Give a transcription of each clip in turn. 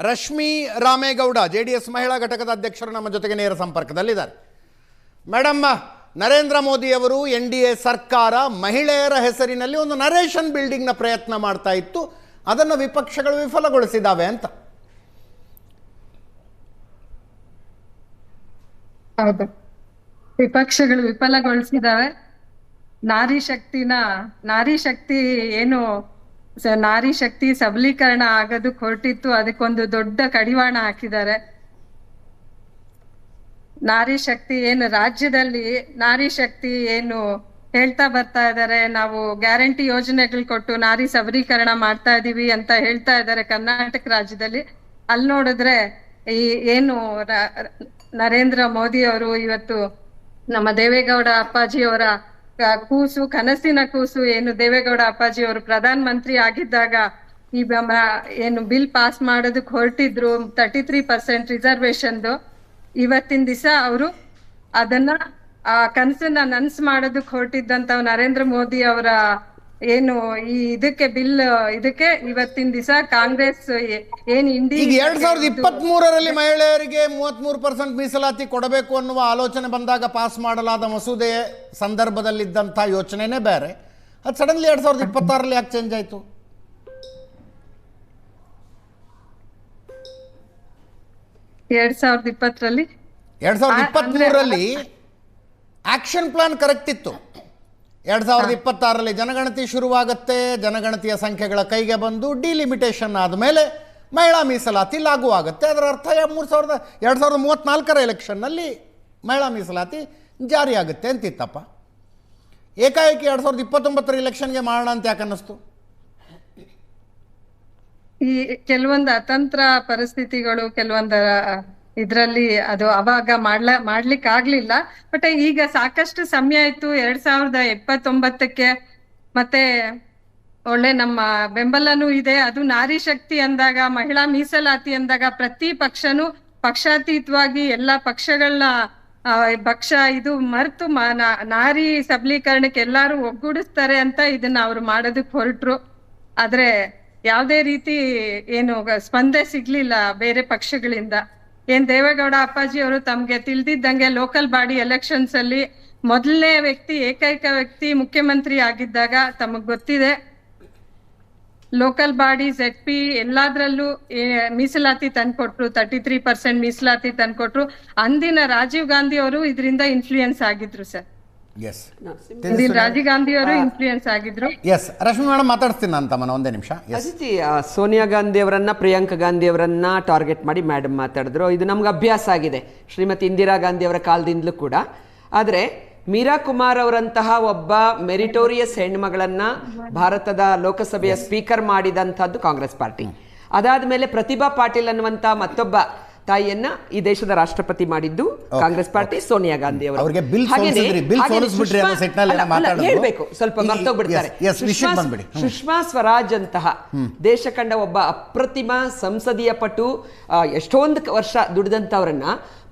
Rashmi Ramegowda JDS ಮಹಿಳಾ ಘಟಕದ ಅಧ್ಯಕ್ಷರು ನಮ್ಮ ಜೊತೆಗೆ ನೇರ ಸಂಪರ್ಕದಲ್ಲಿದ್ದಾರೆ. ಮೇಡಮ್, ನರೇಂದ್ರ ಮೋದಿ ಅವರು NDA ಸರ್ಕಾರ ಮಹಿಳೆಯರ ಹೆಸರಿನಲ್ಲಿ ಒಂದು ನರೇಷನ್ ಬಿಲ್ಡಿಂಗ್ನ ಪ್ರಯತ್ನ ಮಾಡ್ತಾ ಇತ್ತು, ಅದನ್ನು ವಿಪಕ್ಷಗಳು ವಿಫಲಗೊಳಿಸಿದ್ದಾವೆ ಅಂತ. ಹೌದು, ವಿಪಕ್ಷಗಳು ವಿಫಲಗೊಳಿಸಿದಾವೆ. ನಾರಿ ಶಕ್ತಿ ಏನು ನಾರಿ ಶಕ್ತಿ ಸಬಲೀಕರಣ ಆಗೋದಕ್ಕೆ ಹೊರಟಿತ್ತು, ಅದಕ್ಕೊಂದು ದೊಡ್ಡ ಕಡಿವಾಣ ಹಾಕಿದ್ದಾರೆ. ನಾರಿ ಶಕ್ತಿ ಏನು ರಾಜ್ಯದಲ್ಲಿ ನಾರಿ ಶಕ್ತಿ ಏನು ಹೇಳ್ತಾ ಬರ್ತಾ ಇದ್ದಾರೆ, ನಾವು ಗ್ಯಾರಂಟಿ ಯೋಜನೆಗಳು ಕೊಟ್ಟು ನಾರಿ ಸಬಲೀಕರಣ ಮಾಡ್ತಾ ಇದೀವಿ ಅಂತ ಹೇಳ್ತಾ ಇದ್ದಾರೆ ಕರ್ನಾಟಕ ರಾಜ್ಯದಲ್ಲಿ. ಅಲ್ಲಿ ನೋಡಿದ್ರೆ ಈ ಏನು ನರೇಂದ್ರ ಮೋದಿ ಅವರು ಇವತ್ತು ನಮ್ಮ ದೇವೇಗೌಡ ಅಪ್ಪಾಜಿ ಅವರ ಕೂಸು, ಕನಸಿನ ಕೂಸು ಏನು ದೇವೇಗೌಡ ಅಪ್ಪಾಜಿ ಅವರು ಪ್ರಧಾನ ಮಂತ್ರಿ ಆಗಿದ್ದಾಗ ಈ ಏನು ಬಿಲ್ ಪಾಸ್ ಮಾಡೋದಕ್ಕೆ ಹೊರಟಿದ್ರು 33% ರಿಸರ್ವೇಶನ್ದು. ಇವತ್ತಿನ ದಿವಸ ಅವರು ಅದನ್ನ ಆ ಕನಸನ್ನ ನನ್ಸ್ ಮಾಡೋದಕ್ಕೆ ಹೊರಟಿದ್ದಂತ ನರೇಂದ್ರ ಮೋದಿ ಅವರ ಏನು ಈ ಇದಕ್ಕೆ ಇವತ್ತಿನ ದಿವಸ ಕಾಂಗ್ರೆಸ್ ಏನ್ ಈಗ 2023ರಲ್ಲಿ ಮಹಿಳೆಯರಿಗೆ 33% ಮೀಸಲಾತಿ ಕೊಡಬೇಕು ಅನ್ನುವ ಆಲೋಚನೆ ಬಂದಾಗ ಪಾಸ್ ಮಾಡಲಾದ ಮಸೂದೆ ಸಂದರ್ಭದಲ್ಲಿದ್ದಂಥ ಯೋಚನೆನೇ ಬೇರೆ. ಅದು ಸಡನ್ಲಿ 2026ರಲ್ಲಿ ಯಾಕೆ ಚೇಂಜ್ ಆಯ್ತು? 2023ರಲ್ಲಿ ಆಕ್ಷನ್ ಪ್ಲಾನ್ ಕರೆಕ್ಟ್ ಇತ್ತು. 2026ರಲ್ಲಿ ಜನಗಣತಿ ಶುರುವಾಗುತ್ತೆ, ಜನಗಣತಿಯ ಸಂಖ್ಯೆಗಳ ಕೈಗೆ ಬಂದು ಡಿಲಿಮಿಟೇಷನ್ ಆದಮೇಲೆ ಮಹಿಳಾ ಮೀಸಲಾತಿ ಲಾಗೂ ಆಗುತ್ತೆ. ಅದರ ಅರ್ಥ 2034ರ ಎಲೆಕ್ಷನ್ನಲ್ಲಿ ಮಹಿಳಾ ಮೀಸಲಾತಿ ಜಾರಿ ಆಗುತ್ತೆ ಅಂತಿತ್ತಪ್ಪ. ಏಕಾಏಕಿ 2029ರ ಎಲೆಕ್ಷನ್ಗೆ ಮಾಡೋಣ ಅಂತ ಯಾಕೆ ಅನ್ನಿಸ್ತು? ಈ ಕೆಲವೊಂದು ಅತಂತ್ರ ಪರಿಸ್ಥಿತಿಗಳು ಕೆಲವೊಂದು ಇದ್ರಲ್ಲಿ ಅದು ಅವಾಗ ಮಾಡ್ಲಿಕ್ಕೆ ಆಗ್ಲಿಲ್ಲ. ಬಟ್ ಈಗ ಸಾಕಷ್ಟು ಸಮಯ ಆಯ್ತು 2029ಕ್ಕೆ, ಮತ್ತೆ ಒಳ್ಳೆ ನಮ್ಮ ಬೆಂಬಲನೂ ಇದೆ. ಅದು ನಾರಿ ಶಕ್ತಿ ಅಂದಾಗ, ಮಹಿಳಾ ಮೀಸಲಾತಿ ಅಂದಾಗ ಪ್ರತಿ ಪಕ್ಷನೂ ಪಕ್ಷಾತೀತವಾಗಿ ಎಲ್ಲಾ ಪಕ್ಷಗಳನ್ನ ಇದು ಮರೆತು ನಾರಿ ಸಬಲೀಕರಣಕ್ಕೆ ಎಲ್ಲಾರು ಒಗ್ಗೂಡಿಸ್ತಾರೆ ಅಂತ ಇದನ್ನ ಅವ್ರು ಮಾಡೋದಕ್ಕೆ ಹೊರಟ್ರು. ಆದ್ರೆ ಯಾವುದೇ ರೀತಿ ಏನು ಸ್ಪಂದನೆ ಸಿಗ್ಲಿಲ್ಲ ಬೇರೆ ಪಕ್ಷಗಳಿಂದ. ಏನ್ ದೇವೇಗೌಡ ಅಪ್ಪಾಜಿ ಅವರು ತಮ್ಗೆ ತಿಳಿದಿದ್ದಂಗೆ ಲೋಕಲ್ ಬಾಡಿ ಎಲೆಕ್ಷನ್ಸ್ ಅಲ್ಲಿ ಮೊದಲನೇ ವ್ಯಕ್ತಿ, ಏಕೈಕ ವ್ಯಕ್ತಿ ಮುಖ್ಯಮಂತ್ರಿ ಆಗಿದ್ದಾಗ ತಮಗ್ ಗೊತ್ತಿದೆ ಲೋಕಲ್ ಬಾಡಿ ZP ಎಲ್ಲಾದ್ರಲ್ಲೂ ಮೀಸಲಾತಿ ತಂದ್ಕೊಟ್ರು, 33% ಮೀಸಲಾತಿ ತಂದ್ಕೊಟ್ರು. ಅಂದಿನ ರಾಜೀವ್ ಗಾಂಧಿ ಅವರು ಇದರಿಂದ ಇನ್ಫ್ಲೂಯೆನ್ಸ್ ಆಗಿದ್ರು ಸರ್. ರಾಜೀವ್ ಗಾಂಧಿ ಅವರು ಇನ್ಫ್ಲೂಯೆನ್ಸ್ ಆಗಿದ್ರು. ರಶ್ಮಿ ಮೇಡಮ್ ಮಾತಾಡ್ತೀನಿ ಅಂತ ಒಂದೇ ನಿಮಿಷ. ಸೋನಿಯಾ ಗಾಂಧಿ ಅವರನ್ನ, ಪ್ರಿಯಾಂಕಾ ಗಾಂಧಿ ಅವರನ್ನ ಟಾರ್ಗೆಟ್ ಮಾಡಿ ಮೇಡಮ್ ಮಾತಾಡಿದ್ರು. ಇದು ನಮ್ಗೆ ಅಭ್ಯಾಸ ಆಗಿದೆ ಶ್ರೀಮತಿ ಇಂದಿರಾ ಗಾಂಧಿ ಅವರ ಕಾಲದಿಂದಲೂ ಕೂಡ. ಆದರೆ ಮೀರಾ ಕುಮಾರ್ ಅವರಂತಹ ಒಬ್ಬ ಮೆರಿಟೋರಿಯಸ್ ಹೆಣ್ಮಗಳನ್ನ ಭಾರತದ ಲೋಕಸಭೆಯ ಸ್ಪೀಕರ್ ಮಾಡಿದಂಥದ್ದು ಕಾಂಗ್ರೆಸ್ ಪಾರ್ಟಿ. ಅದಾದ್ಮೇಲೆ ಪ್ರತಿಭಾ ಪಾಟೀಲ್ ಅನ್ನುವಂತ ಮತ್ತೊಬ್ಬ ತಾಯಿಯನ್ನ ಈ ದೇಶದ ರಾಷ್ಟ್ರಪತಿ ಮಾಡಿದ್ದು ಕಾಂಗ್ರೆಸ್ ಪಾರ್ಟಿ, ಸೋನಿಯಾ ಗಾಂಧಿ ಅವರು. ಹೇಳ್ಬೇಕು, ಸ್ವಲ್ಪ ಮರ್ತೋಗ್ಬಿಡ್ತಾರೆ. ಸುಷ್ಮಾ ಸ್ವರಾಜ್ ಅಂತಹ ದೇಶ ಕಂಡ ಒಬ್ಬ ಅಪ್ರತಿಮ ಸಂಸದೀಯ ಪಟು, ಎಷ್ಟೊಂದು ವರ್ಷ ದುಡಿದಂತವರನ್ನ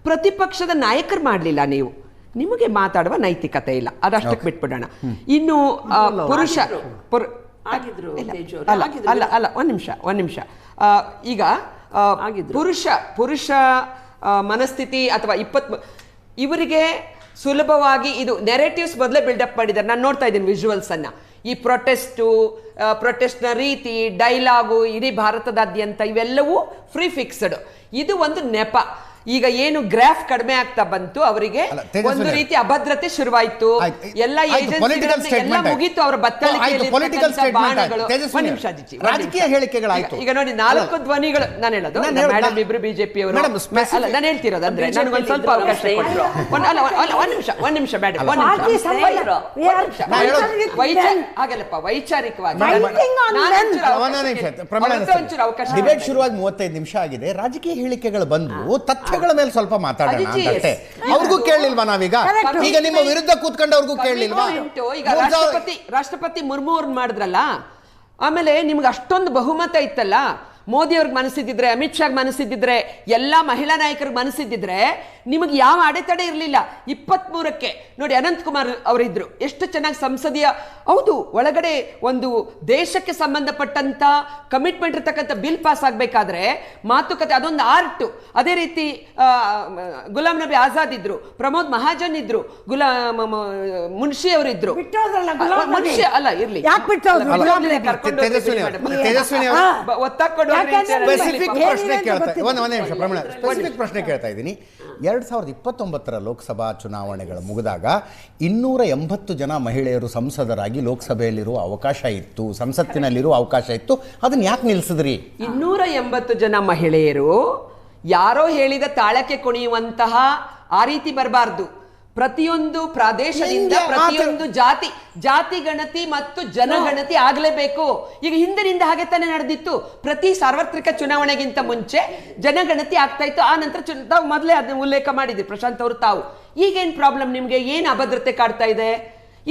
ಪ್ರತಿಪಕ್ಷದ ನಾಯಕರು ಮಾಡ್ಲಿಲ್ಲ ನೀವು. ನಿಮಗೆ ಮಾತಾಡುವ ನೈತಿಕತೆ ಇಲ್ಲ, ಅದಷ್ಟಕ್ಕೆ ಬಿಟ್ಬಿಡೋಣ. ಇನ್ನು ಒಂದ್ ನಿಮಿಷ ಈಗ ಪುರುಷ ಮನಸ್ಥಿತಿ ಅಥವಾ ಇವರಿಗೆ ಸುಲಭವಾಗಿ ಇದು ನೆರೇಟಿವ್ಸ್ ಮೊದಲೇ ಬಿಲ್ಡಪ್ ಮಾಡಿದ್ದಾರೆ. ನಾನು ನೋಡ್ತಾ ಇದ್ದೀನಿ ವಿಜುವಲ್ಸ್ ಅನ್ನ. ಈ ಪ್ರೊಟೆಸ್ಟ್ನ ರೀತಿ, ಡೈಲಾಗು ಇಡೀ ಭಾರತದಾದ್ಯಂತ ಇವೆಲ್ಲವೂ ಫ್ರೀ ಫಿಕ್ಸ್ಡ್. ಇದು ಒಂದು ನೆಪ. ಈಗ ಏನು ಗ್ರಾಫ್ ಕಡಿಮೆ ಆಗ್ತಾ ಬಂತು, ಅವರಿಗೆ ಒಂದು ರೀತಿ ಅಭದ್ರತೆ ಶುರುವಾಯಿತು. ಎಲ್ಲ ಎಲ್ಲ ಮುಗೀತು ಅವರ ಬತ್ತಳಿಕೆಯಲ್ಲಿ. ರಾಜಕೀಯ ಹೇಳಿಕೆಗಳಾಯ್ತು. ಈಗ ನೋಡಿ 4 ಧ್ವನಿಗಳು. ನಾನು ಹೇಳೋದು ಮೇಡಮ್ ಇಬ್ರು ಬಿಜೆಪಿ ಅವರು ಅಲ್ಲ, ನಾನು ಹೇಳ್ತಿರೋದು ಅಂದ್ರೆ ನನಗೊಂದು ಸ್ವಲ್ಪ ಅವಕಾಶ ಕೊಟ್ಟರು. ಒಂದ್ ನಿಮಿಷ ಮೇಡಮ್, ಹಾಗಲ್ಲಪ್ಪ, ವೈಚಾರಿಕವಾಗಿ ಡಿಬೇಟ್ ಶುರುವಾಗಿ 35 ನಿಮಿಷ ಆಗಿದೆ. ರಾಜಕೀಯ ಹೇಳಿಕೆಗಳು ಬಂದು ತಥ್ಯ ಮೇಲೆ ಸ್ವಲ್ಪ ಮಾತಾಡೋಣ ಅಂತ ಅವ್ರಿಗೂ ಕೇಳಲಿಲ್ವಾ? ನಾವೀಗ ಈಗ ನಿಮ್ಮ ವಿರುದ್ಧ ಕೂತ್ಕೊಂಡು ಅವ್ರಿಗೂ ಕೇಳಲಿಲ್ವಾ? ಈಗ ರಾಷ್ಟ್ರಪತಿ ಮುರ್ಮು ಅವ್ರು ಮಾಡಿದ್ರಲ್ಲ, ಆಮೇಲೆ ನಿಮ್ಗೆ ಅಷ್ಟೊಂದು ಬಹುಮತ ಇತ್ತಲ್ಲ, ಮೋದಿ ಅವ್ರಿಗೆ ಮನಸ್ಸಿದ್ದಿದ್ರೆ, ಅಮಿತ್ ಶಾ ಮನಸ್ಸಿದ್ದಿದ್ರೆ, ಎಲ್ಲಾ ಮಹಿಳಾ ನಾಯಕರಿಗೆ ಮನಸ್ಸಿದ್ದಿದ್ರೆ ನಿಮಗೆ ಯಾವ ಅಡೆತಡೆ ಇರಲಿಲ್ಲ. 23ಕ್ಕೆ ನೋಡಿ ಅನಂತಕುಮಾರ್ ಅವರಿದ್ರು, ಎಷ್ಟು ಚೆನ್ನಾಗಿ ಸಂಸದೀಯ, ಹೌದು, ಒಳಗಡೆ ಒಂದು ದೇಶಕ್ಕೆ ಸಂಬಂಧಪಟ್ಟಂತ ಕಮಿಟ್ಮೆಂಟ್ ಇರ್ತಕ್ಕಂಥ ಬಿಲ್ ಪಾಸ್ ಆಗ್ಬೇಕಾದ್ರೆ ಮಾತುಕತೆ ಅದೊಂದು ಆರ್ಟ್. ಅದೇ ರೀತಿ ಗುಲಾಂ ನಬಿ ಆಜಾದ್ ಇದ್ರು, ಪ್ರಮೋದ್ ಮಹಾಜನ್ ಇದ್ರು, ಮುನ್ಷಿ ಅವರಿದ್ರು. ಮುನ್ಷಿ ಅಲ್ಲ ಇರ್ಲಿ, ಸ್ಪೆಸಿಫಿಕ್ ಪ್ರಶ್ನೆ ಕೇಳ್ತಾ ಇದ್ದೀನಿ. 2029 ಲೋಕಸಭಾ ಚುನಾವಣೆಗಳು ಮುಗಿದಾಗ 280 ಜನ ಮಹಿಳೆಯರು ಸಂಸದರಾಗಿ ಲೋಕಸಭೆಯಲ್ಲಿರುವ ಅವಕಾಶ ಇತ್ತು, ಸಂಸತ್ತಿನಲ್ಲಿರುವ ಅವಕಾಶ ಇತ್ತು, ಅದನ್ನ ಯಾಕೆ ನಿಲ್ಸಿದ್ರಿ? 280 ಜನ ಮಹಿಳೆಯರು ಯಾರೋ ಹೇಳಿದ ತಾಳಕ್ಕೆ ಕುಣಿಯುವಂತಹ ಆ ರೀತಿ ಬರಬಾರ್ದು. ಪ್ರತಿಯೊಂದು ಪ್ರದೇಶದಿಂದ ಪ್ರತಿಯೊಂದು ಜಾತಿ ಗಣತಿ ಮತ್ತು ಜನಗಣತಿ ಆಗಲೇಬೇಕು. ಈಗ ಹಿಂದಿನಿಂದ ಹಾಗೆ ತಾನೇ ನಡೆದಿತ್ತು. ಪ್ರತಿ ಸಾರ್ವತ್ರಿಕ ಚುನಾವಣೆಗಿಂತ ಮುಂಚೆ ಜನಗಣತಿ ಆಗ್ತಾ ಇತ್ತು, ಆ ನಂತರ ತಾವು ಮೊದಲೇ ಅದನ್ನ ಉಲ್ಲೇಖ ಮಾಡಿದ್ರಿ ಪ್ರಶಾಂತ್ ಅವರು. ತಾವು ಈಗೇನ್ ಪ್ರಾಬ್ಲಮ್, ನಿಮ್ಗೆ ಏನ್ ಅಭದ್ರತೆ ಕಾಡ್ತಾ ಇದೆ?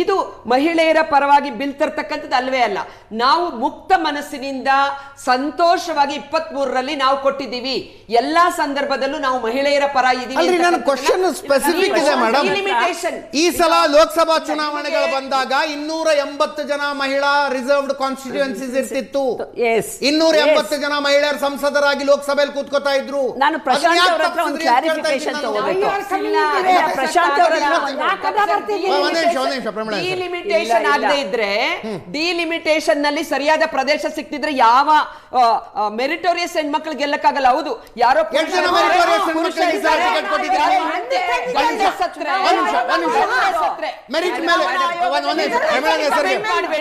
ಇದು ಮಹಿಳೆಯರ ಪರವಾಗಿ ಬಿಲ್ ತರ್ತಕ್ಕಂಥದ್ದು ಅಲ್ವೇ ಅಲ್ಲ. ನಾವು ಮುಕ್ತ ಮನಸ್ಸಿನಿಂದ ಸಂತೋಷವಾಗಿ 23ರಲ್ಲಿ ನಾವು ಕೊಟ್ಟಿದ್ದೀವಿ. ಎಲ್ಲಾ ಸಂದರ್ಭದಲ್ಲೂ ನಾವು ಮಹಿಳೆಯರ ಪರ ಇದ್ದೀವಿ. ನನ್ನ ಕ್ವಶನ್ ಸ್ಪೆಸಿಫಿಕ್ ಇದೆ ಮೇಡಮ್. ಈ ಸಲ ಲೋಕಸಭಾ ಚುನಾವಣೆಗಳು ಬಂದಾಗ 280 ಜನ ಮಹಿಳಾ ರಿಸರ್ವ್ಡ್ ಕಾನ್ಸ್ಟಿಟ್ಯೂಯೆನ್ಸೀಸ್ ಇರ್ತಿತ್ತು. 280 ಜನ ಮಹಿಳೆಯರು ಸಂಸದರಾಗಿ ಲೋಕಸಭೆಯಲ್ಲಿ ಕೂತ್ಕೋತಾ ಇದ್ರು. ನಾನು ಪ್ರಶಾಂತ್ ಅವರ ಹತ್ರ ಒಂದು ಕ್ಲಾರಿಫಿಕೇಶನ್ ತಗೋಬೇಕು. ಪ್ರಶಾಂತ್ ಅವರ ಡಿಲಿಮಿಟೇಷನ್ ಆಗದೆ ಇದ್ರೆ, ಡಿಲಿಮಿಟೇಷನ್ ನಲ್ಲಿ ಸರಿಯಾದ ಪ್ರದೇಶ ಸಿಕ್ತಿದ್ರೆ ಯಾವ ಮೆರಿಟೋರಿಯಸ್ ಹೆಣ್ಮಕ್ಳು ಗೆಲ್ಲಕ್ಕಾಗಲ್ಲ. ಹೌದು, ಯಾರೋ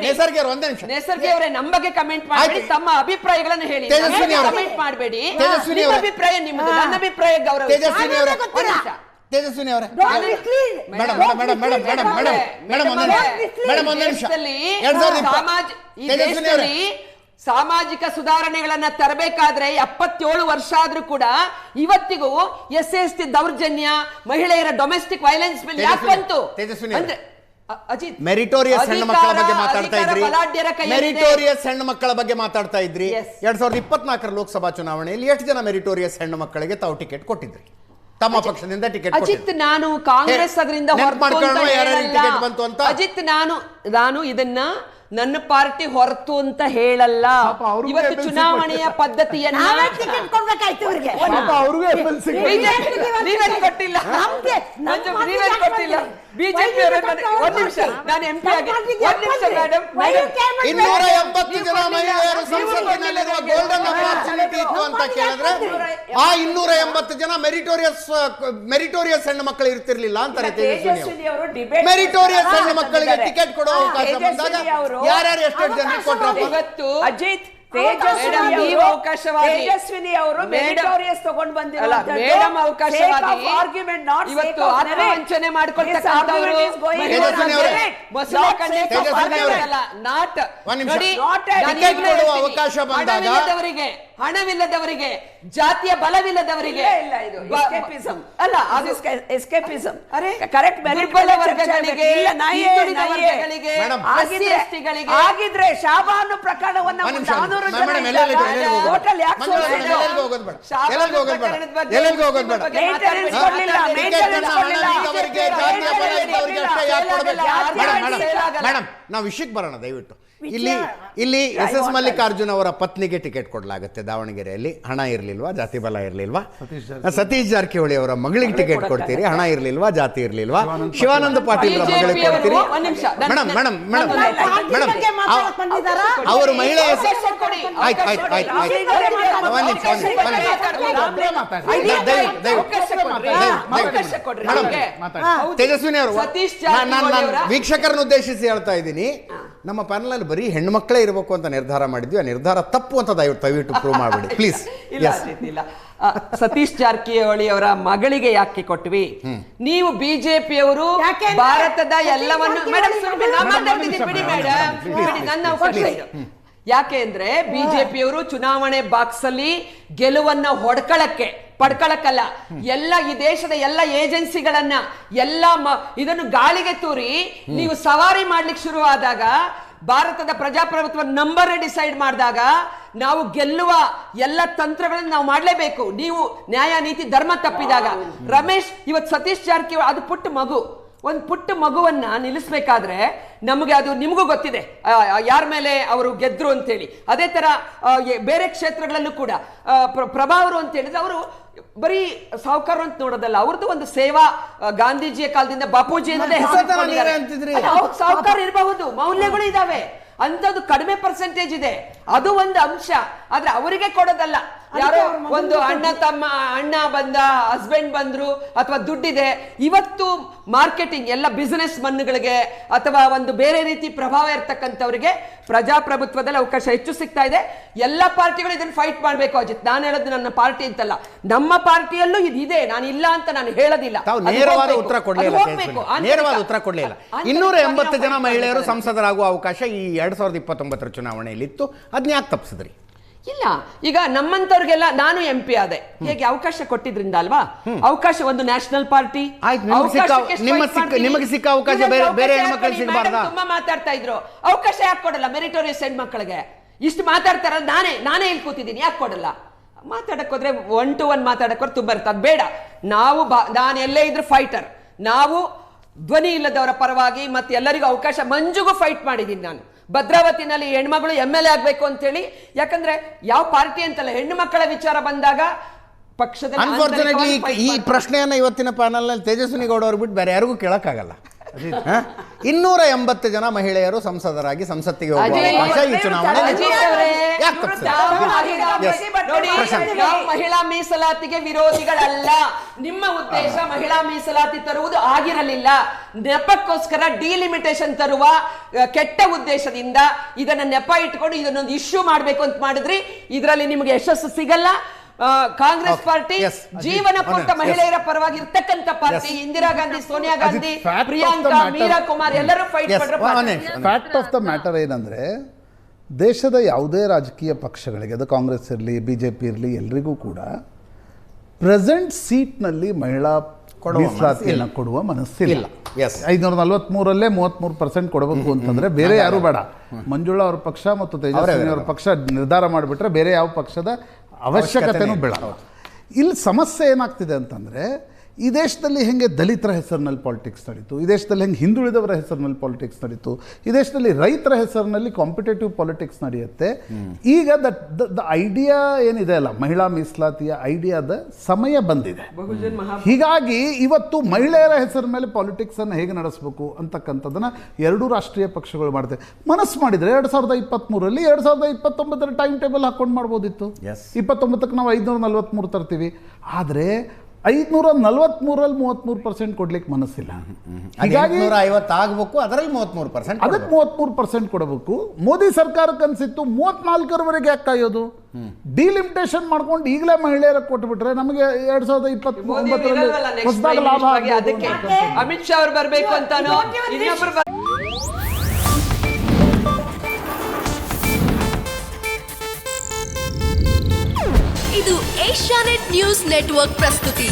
ನೇಸರ್ಗಿ ಅವರೇ ನಮ್ಮ ಬಗ್ಗೆ ಕಮೆಂಟ್ ಮಾಡಬೇಡಿ, ತಮ್ಮ ಅಭಿಪ್ರಾಯಗಳನ್ನು ಹೇಳಿ. ಕಮೆಂಟ್ ಮಾಡಬೇಡಿ, ಅಭಿಪ್ರಾಯ ನಿಮ್ಮದು, ನನ್ನ ಅಭಿಪ್ರಾಯ ಗೌರವ. ತೇಜಸ್ವಿನಿ ಅವರೇ, ಮೇಡಮ್ ಒಂದು ನಿಮಿಷ. ಸಾಮಾಜಿಕ ಸುಧಾರಣೆಗಳನ್ನ ತರಬೇಕಾದ್ರೆ 77 ವರ್ಷ ಆದ್ರೂ ಕೂಡ ಇವತ್ತಿಗೂ SC ದೌರ್ಜನ್ಯ, ಮಹಿಳೆಯರ ಡೊಮೆಸ್ಟಿಕ್ ವೈಲೆನ್ಸ್ ಮೇಲೆ ಯಾಕೆ ಬಂತು? ಅಂದ್ರೆ ಅಜಿತ್, ಮೆರಿಟೋರಿಯಸ್ ಹೆಣ್ಣು ಮಕ್ಕಳ ಬಗ್ಗೆ ಮಾತಾಡ್ತಾ ಇದ್ರಿ. ಮೆರಿಟೋರಿಯಸ್ ಹೆಣ್ಣು ಮಕ್ಕಳ ಬಗ್ಗೆ ಮಾತಾಡ್ತಾ ಇದ್ರಿ. 2024 ಲೋಕಸಭಾ ಚುನಾವಣೆಯಲ್ಲಿ ಎಷ್ಟು ಜನ ಮೆರಿಟೋರಿಯಸ್ ಹೆಣ್ಣು ಮಕ್ಕಳಿಗೆ ತಾವು ಟಿಕೆಟ್ ಕೊಟ್ಟಿದ್ರಿ? ತಮ್ಮ ಪಕ್ಷದಿಂದ ಟಿಕೆಟ್ ಅಜಿತ್, ನಾನು ಕಾಂಗ್ರೆಸ್ ಅದರಿಂದ ಅಜಿತ್, ನಾನು ಇದನ್ನ ನನ್ನ ಪಾರ್ಟಿ ಹೊರತು ಅಂತ ಹೇಳಲ್ಲ. ಇವತ್ತು ಚುನಾವಣೆಯ ಪದ್ಧತಿಯನ್ನ ಕೊಟ್ಟಿಲ್ಲ, ಬಿಜೆಪಿ ಒಂದ್ ನಿಮಿಷ, ನಾನು MP ಆಗಿ ಒಂದ್ ನಿಮಿಷ ಮೇಡಮ್. 280 ಜನ ಮಹಿಳೆಯರು ಸಂಸತ್ತಿನಲ್ಲಿರುವ ಗೋಲ್ಡನ್ ಅಪಾರ್ಚುನಿಟಿ ಇತ್ತು ಅಂತ ಕೇಳಿದ್ರೆ ಆ 280 ಜನ ಮೆರಿಟೋರಿಯಸ್ ಹೆಣ್ಣು ಮಕ್ಕಳು ಇರ್ತಿರ್ಲಿಲ್ಲ ಅಂತಾರೆ ತೇಜಸ್ವಿನಿ ಅವರು. ಮೆರಿಟೋರಿಯಸ್ ಹೆಣ್ಣು ಮಕ್ಕಳಿಗೆ ಟಿಕೆಟ್ ಕೊಡೋ ಅವಕಾಶ ಬಂದಾಗ ಯಾರ್ಯಾರು ಎಷ್ಟು ಜನ ಕೊಟ್ಟರು? ಅಜಿತ್, ತೇಜಸ್ವಿನಿ ಅವರು ಮೆರಿಟೋರಿಯಸ್ ತಗೊಂಡು ಬಂದಿಲ್ಲ. ಮೇಡಮ್ ಅವಕಾಶವಾದಿ ಇವತ್ತು ಆತ್ಮವಂಚನೆ ಮಾಡ್ಕೊಳ್ತಕ್ಕಂಥವರು ಅವಕಾಶ ಬಂದಾಗ ಹಣವಿಲ್ಲದವರಿಗೆ, ಜಾತಿಯ ಬಲವಿಲ್ಲದವರಿಗೆ ಅಲ್ಲ, ಅದು ಎಸ್ಕೇಪಿಸಂ. ಕರೆಕ್ಟ್, ದುರ್ಬಲ ವರ್ಗಗಳಿಗೆ, ಆಗಿದ್ರೆ ಶಾಬಾನು ಪ್ರಕರಣವನ್ನ ನಾವು ವಿಷಯಕ್ಕೆ ಬರೋಣ ದಯವಿಟ್ಟು. ಇಲ್ಲಿ SS ಮಲ್ಲಿಕಾರ್ಜುನ್ ಅವರ ಪತ್ನಿಗೆ ಟಿಕೆಟ್ ಕೊಡಲಾಗುತ್ತೆ ದಾವಣಗೆರೆಯಲ್ಲಿ. ಹಣ ಇರ್ಲಿಲ್ವಾ, ಜಾತಿ ಬಲ ಇರ್ಲಿಲ್ವಾ? ಸತೀಶ್ ಜಾರಕಿಹೊಳಿ ಅವರ ಮಗಳಿಗೆ ಟಿಕೆಟ್ ಕೊಡ್ತೀರಿ, ಹಣ ಇರ್ಲಿಲ್ವಾ, ಜಾತಿ ಇರ್ಲಿಲ್ವಾ? ಶಿವಾನಂದ ಪಾಟೀಲ್ ಅವರ ಮಗಳಿಗೆ ಕೊಡ್ತೀರಿ. ಮೇಡಮ್ ಅವರು ಮಹಿಳೆ ತೇಜಸ್ವಿನಿ ಅವರು, ನಾನು ವೀಕ್ಷಕರನ್ನು ಉದ್ದೇಶಿಸಿ ಹೇಳ್ತಾ ಇದ್ದೀನಿ, ನಮ್ಮ ಪ್ಯಾನಲ್ ಅಲ್ಲಿ ಬರೀ ಹೆಣ್ಮಕ್ಳೇ ಇರಬೇಕು ಅಂತ ನಿರ್ಧಾರ ಮಾಡಿದ್ವಿ. ಆ ನಿರ್ಧಾರ ತಪ್ಪು ಅಂತ ದಯವಿಟ್ಟು ಪ್ರೂವ್ ಮಾಡಬೇಡಿ ಪ್ಲೀಸ್. ಸತೀಶ್ ಜಾರಕಿಹೊಳಿ ಅವರ ಮಗಳಿಗೆ ಯಾಕೆ ಕೊಟ್ವಿ? ನೀವು ಬಿಜೆಪಿಯವರು ಭಾರತದ ಎಲ್ಲವನ್ನು ನನ್ನ ಅವಕಾಶ. ಯಾಕೆ ಅಂದ್ರೆ ಬಿಜೆಪಿಯವರು ಚುನಾವಣೆ ಬಾಕ್ಸ್ ಅಲ್ಲಿ ಗೆಲುವನ್ನ ಪಡ್ಕೊಳಕ್ಕಲ್ಲ, ಎಲ್ಲ ಈ ದೇಶದ ಎಲ್ಲ ಏಜೆನ್ಸಿಗಳನ್ನ ಇದನ್ನು ಗಾಳಿಗೆ ತೂರಿ ನೀವು ಸವಾರಿ ಮಾಡ್ಲಿಕ್ಕೆ ಶುರುವಾದಾಗ ಭಾರತದ ಪ್ರಜಾಪ್ರಭುತ್ವ ನಂಬರ್ ಡಿಸೈಡ್ ಮಾಡಿದಾಗ ನಾವು ಗೆಲ್ಲುವ ಎಲ್ಲ ತಂತ್ರಗಳನ್ನು ನಾವು ಮಾಡಲೇಬೇಕು. ನೀವು ನ್ಯಾಯ ನೀತಿ ಧರ್ಮ ತಪ್ಪಿದಾಗ ರಮೇಶ್ ಇವತ್ತು ಸತೀಶ್ ಜಾರಕಿಹೊಳಿ ಅದು ಪುಟ್ಟ ಮಗು, ಒಂದು ಪುಟ್ಟ ಮಗುವನ್ನ ನಿಲ್ಲಿಸಬೇಕಾದ್ರೆ ನಮಗೆ ಅದು ನಿಮಗೂ ಗೊತ್ತಿದೆ ಯಾರ ಮೇಲೆ ಅವರು ಗೆದ್ರು ಅಂತೇಳಿ. ಅದೇ ತರ ಬೇರೆ ಕ್ಷೇತ್ರಗಳಲ್ಲೂ ಕೂಡ ಪ್ರಭಾವರು ಅಂತ ಹೇಳಿದ್ರೆ ಅವರು ಬರೀ ಸಾವುಕಾರ ಅಂತ ನೋಡೋದಲ್ಲ, ಅವ್ರದ್ದು ಒಂದು ಸೇವಾ ಗಾಂಧೀಜಿಯ ಕಾಲದಿಂದ ಬಾಪೂಜಿ ಅನ್ನೋದೇ ಹೆಸರು. ಸಾವುಕಾರ ಇರಬಹುದು, ಮೌಲ್ಯಗಳು ಇದಾವೆ, ಅಂತದ್ದು ಕಡಿಮೆ ಪರ್ಸೆಂಟೇಜ್ ಇದೆ, ಅದು ಒಂದು ಅಂಶ. ಆದ್ರೆ ಅವರಿಗೆ ಕೊಡೋದಲ್ಲ, ಯಾರೋ ಒಂದು ಅಣ್ಣ ಬಂದ, ಹಸ್ಬೆಂಡ್ ಬಂದ್ರು, ಅಥವಾ ದುಡ್ಡಿದೆ. ಇವತ್ತು ಮಾರ್ಕೆಟಿಂಗ್ ಎಲ್ಲ ಬಿಸಿನೆಸ್ ಮನ್ಗಳಿಗೆ ಅಥವಾ ಒಂದು ಬೇರೆ ರೀತಿ ಪ್ರಭಾವ ಇರ್ತಕ್ಕಂಥವ್ರಿಗೆ ಪ್ರಜಾಪ್ರಭುತ್ವದಲ್ಲಿ ಅವಕಾಶ ಹೆಚ್ಚು ಸಿಗ್ತಾ ಇದೆ. ಎಲ್ಲ ಪಾರ್ಟಿಗಳು ಇದನ್ನ ಫೈಟ್ ಮಾಡ್ಬೇಕು ಅಜಿತ್. ನಾನು ಹೇಳೋದು ನನ್ನ ಪಾರ್ಟಿ ಅಂತಲ್ಲ, ನಮ್ಮ ಪಾರ್ಟಿಯಲ್ಲೂ ಇದೆ, ನಾನು ಇಲ್ಲ ಅಂತ ನಾನು ಹೇಳೋದಿಲ್ಲ. ನೇರವಾದ ಉತ್ತರ ಕೊಡ್ಲಿಲ್ಲ. 280 ಜನ ಮಹಿಳೆಯರು ಸಂಸದರಾಗುವ ಅವಕಾಶ ಈ 2029 ಚುನಾವಣೆಯಲ್ಲಿ ಇತ್ತು, ಅದನ್ನ ಯಾಕೆ ತಪ್ಪಿಸಿದ್ರಿ? ಇಲ್ಲ, ಈಗ ನಮ್ಮಂತವ್ರಿಗೆಲ್ಲ ನಾನು MP ಆದೆ, ಹೇಗೆ ಅವಕಾಶ ಕೊಟ್ಟಿದ್ರಿಂದ ಅಲ್ವಾ? ಅವಕಾಶ ಒಂದು ನ್ಯಾಷನಲ್ ಪಾರ್ಟಿ, ನಿಮಗೆ ಸಿಕ್ಕ ಅವಕಾಶ ಬೇರೆ ಹೆಣ್ಮಕ್ಳಿಗೆ ಸಿಗಬಾರ್ದಾ? ತುಂಬಾ ಮಾತಾಡ್ತಾ ಇದ್ರು, ಅವಕಾಶ ಯಾಕೆ ಕೊಡಲ್ಲ ಮೆರಿಟೋರಿಯಸ್ ಹೆಣ್ಮಕ್ಳಿಗೆ? ಇಷ್ಟು ಮಾತಾಡ್ತಾರಲ್ಲ, ನಾನೇ ಇಲ್ಲಿ ಕೂತಿದ್ದೀನಿ, ಯಾಕೆ ಕೊಡಲ್ಲ? ಮಾತಾಡಕ್ ಹೋದ್ರೆ 1 to 1 ಮಾತಾಡಕ್ ಹೋದ್ರೆ ತುಂಬಾ ಇರ್ತದೆ. ಬೇಡ, ನಾನು ಎಲ್ಲೇ ಇದ್ರು ಫೈಟರ್. ನಾವು ಧ್ವನಿ ಇಲ್ಲದವರ ಪರವಾಗಿ ಮತ್ತೆ ಎಲ್ಲರಿಗೂ ಅವಕಾಶ, ಮಂಜುಗೂ ಫೈಟ್ ಮಾಡಿದ್ದೀನಿ ನಾನು. ಭದ್ರಾವತಿನಲ್ಲಿ ಹೆಣ್ಮಗಳು MLA ಆಗ್ಬೇಕು ಅಂತ ಹೇಳಿ, ಯಾಕಂದ್ರೆ ಯಾವ ಪಾರ್ಟಿ ಅಂತಲ್ಲ, ಹೆಣ್ಣು ಮಕ್ಕಳ ವಿಚಾರ ಬಂದಾಗ ಪಕ್ಷದ ಅನ್ಫಾರ್ಚುನೇಟ್ಲಿ ಈ ಪ್ರಶ್ನೆಯನ್ನ ಇವತ್ತಿನ ಪ್ಯಾನಲ್ ನಲ್ಲಿ ತೇಜಸ್ವಿನಿ ಗೌಡ ಅವರು ಬಿಟ್ಟು ಬೇರೆ ಯಾರಿಗೂ ಕೇಳಕ್ಕಾಗಲ್ಲ. 280 ಜನ ಮಹಿಳೆಯರು ಸಂಸದರಾಗಿ ಸಂಸತ್ತಿಗೆ ಹೋಗುವ ಅವಕಾಶ ಈ ಚುನಾವಣೆ. ಮಹಿಳಾ ಮೀಸಲಾತಿಗೆ ವಿರೋಧಿಗಳಲ್ಲ. ನಿಮ್ಮ ಉದ್ದೇಶ ಮಹಿಳಾ ಮೀಸಲಾತಿ ತರುವುದು ಆಗಿರಲಿಲ್ಲ. ನೆಪಕ್ಕೋಸ್ಕರ ಡಿಲಿಮಿಟೇಷನ್ ತರುವ ಕೆಟ್ಟ ಉದ್ದೇಶದಿಂದ ಇದನ್ನ ನೆಪ ಇಟ್ಕೊಂಡು ಇದನ್ನೊಂದು ಇಶ್ಯೂ ಮಾಡ್ಬೇಕು ಅಂತ ಮಾಡಿದ್ರಿ. ಇದರಲ್ಲಿ ನಿಮಗೆ ಯಶಸ್ಸು ಸಿಗಲ್ಲ. ಕಾಂಗ್ರೆಸ್ ಪಾರ್ಟಿ ಜೀವನ ಪೂರ್ತ ಮಹಿಳೆಯರ ಪರವಾಗಿ ಇರ್ತಕ್ಕಂಥ ಪಾರ್ಟಿ. ಇಂದಿರಾ ಗಾಂಧಿ, ಸೋನಿಯಾ ಗಾಂಧಿ, ಪ್ರಿಯಾಂಕಾ, ಮೀರಾ ಕುಮಾರ್ ಎಲ್ಲರೂ ಫೈಟ್ ಮಾಡಿದ್ರು. ಫ್ಯಾಕ್ಟ್ ಆಫ್ ದ ಮ್ಯಾಟರ್ ಏನಂದ್ರೆ, ದೇಶದ ಯಾವುದೇ ರಾಜಕೀಯ ಪಕ್ಷಗಳಿಗೆ, ಅದು ಕಾಂಗ್ರೆಸ್ ಇರಲಿ, BJP ಇರಲಿ, ಎಲ್ರಿಗೂ ಕೂಡ ಪ್ರೆಸೆಂಟ್ ಸೀಟ್ನಲ್ಲಿ ಮಹಿಳಾ ಮೀಸಲಾತಿಯನ್ನು ಕೊಡುವ ಮನಸ್ಸಿಲ್ಲ. 543 33% ಕೊಡಬೇಕು ಅಂತಂದ್ರೆ ಬೇರೆ ಯಾರು ಬೇಡ, ಮಂಜುಳಾ ಅವ್ರ ಪಕ್ಷ ಮತ್ತು ತೇಜಸ್ವಿನಿ ಅವ್ರ ಪಕ್ಷ ನಿರ್ಧಾರ ಮಾಡಿಬಿಟ್ರೆ ಬೇರೆ ಯಾವ ಪಕ್ಷದ ಅವಶ್ಯಕತೆನೂ ಬೇಡ. ಇಲ್ಲಿ ಸಮಸ್ಯೆ ಏನಾಗ್ತಿದೆ ಅಂತಂದರೆ, ಈ ದೇಶದಲ್ಲಿ ಹೆಂಗೆ ದಲಿತರ ಹೆಸರಿನಲ್ಲಿ ಪಾಲಿಟಿಕ್ಸ್ ನಡೀತು, ಈ ದೇಶದಲ್ಲಿ ಹೆಂಗೆ ಹಿಂದುಳಿದವರ ಹೆಸರಿನಲ್ಲಿ ಪಾಲಿಟಿಕ್ಸ್ ನಡೀತು, ಈ ದೇಶದಲ್ಲಿ ರೈತರ ಹೆಸರಿನಲ್ಲಿ ಕಾಂಪಿಟೇಟಿವ್ ಪಾಲಿಟಿಕ್ಸ್ ನಡೆಯುತ್ತೆ. ಈಗ ದ ಐಡಿಯಾ ಏನಿದೆ ಅಲ್ಲ, ಮಹಿಳಾ ಮೀಸಲಾತಿಯ ಐಡಿಯಾದ ಸಮಯ ಬಂದಿದೆ. ಹೀಗಾಗಿ ಇವತ್ತು ಮಹಿಳೆಯರ ಹೆಸರ ಮೇಲೆ ಪಾಲಿಟಿಕ್ಸ್ ಅನ್ನು ಹೇಗೆ ನಡೆಸಬೇಕು ಅಂತಕ್ಕಂಥದ್ದನ್ನ ಎರಡೂ ರಾಷ್ಟ್ರೀಯ ಪಕ್ಷಗಳು ಮಾಡ್ತೇವೆ. ಮನಸ್ಸು ಮಾಡಿದರೆ 2023ರಲ್ಲಿ 2029 ಟೈಮ್ ಟೇಬಲ್ ಹಾಕೊಂಡು ಮಾಡ್ಬೋದಿತ್ತು. 29ಕ್ಕೆ ನಾವು 543 ತರ್ತೀವಿ. ಆದರೆ 543ರಲ್ಲಿ 33% ಕೊಡ್ಲಿಕ್ಕೆ ಮನಸ್ಸಿಲ್ಲ. ಹೀಗಾಗಿ 50 ಆಗಬೇಕು, ಅದರಲ್ಲಿ 33%, ಅದಕ್ಕೆ 33% ಕೊಡಬೇಕು. ಮೋದಿ ಸರ್ಕಾರಕ್ಕೆ ಅನ್ಸಿತ್ತು 34ರವರೆಗೆ ಯಾಕೆ ಕಾಯೋದು, ಡಿಲಿಮಿಟೇಷನ್ ಮಾಡ್ಕೊಂಡು ಈಗಲೇ ಮಹಿಳೆಯರ ಕೊಟ್ಬಿಟ್ರೆ ನಮಗೆ 2029ರಲ್ಲಿ ಹೊಸದಾಗಿ ಲಾಭ ಅದಕ್ಕೆ ಅಮಿತ್ ಶಾ ಅವರು ಬರಬೇಕು ಅಂತಾನೋ ಇನ್ನೊಬ್ಬರು. ಇದು ಏಷ್ಯಾನೆಟ್ ನ್ಯೂಸ್ ನೆಟ್ವರ್ಕ್ ಪ್ರಸ್ತುತಿ.